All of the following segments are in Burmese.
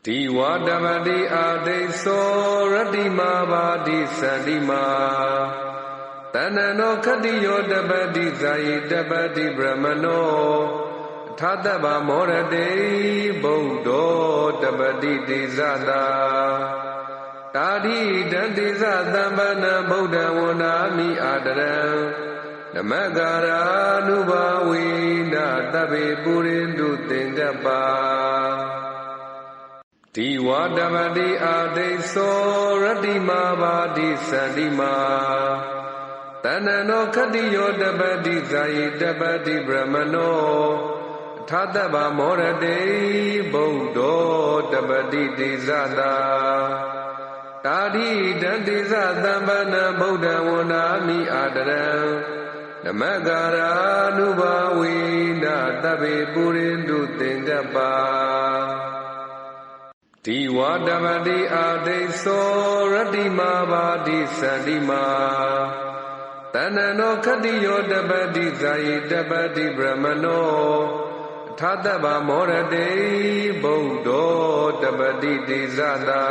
တိဝါတပတိအာဒိသောရတ္တိမာဘာတိသန္တိမာတဏ္ဏနောခတ္တိယောတပတိဇာယိတပတိဗြဟ္မနောထာတဗ္ဗမောရတေဗုဒ္ဓောတပတိတိဇတာတာတိတံတိဇသံပနံဗုဒ္ဓံဝန္နာမိအာတရံနမဂရာနုဘာဝိနသဗ္ဗေပုရိန္တုသင်္တပ္ပါတိဝါတပတိအာဒိသောရတ္တိမာဘာတိသန္တိမာတဏ္ဏနောခတ္တိယောတပတိဇာယိတပတိဗြဟ္မနောထာတဗ္ဗမောရတေဗုဒ္ဓောတပတိတိဇတာတာတိတံတိဇသံပနံဗုဒ္ဓံဝန္နာမိအာတရံနမဂရာနုဘာဝိနသဗ္ဗေပုရိန္တုသင်္တပ္ပါတိဝါတပတိအာဒိသောရတ္တိမာဘာတိသန္တိမာတဏ္ဏနောခတ္တိယောတပတိဇာယိတပတိဗြဟ္မနောထာတဗ္ဗမောရတေဗုဒ္ဓောတပတိတိဇတာ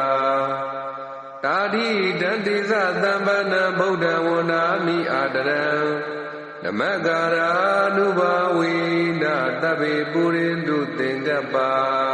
တာတိတံတိဇသံပနံဗုဒ္ဓံဝန္နာမိအာတရံနမဂရာနုဘာဝိနသဗ္ဗေပုရိန္တုသင်္တပ္ပါ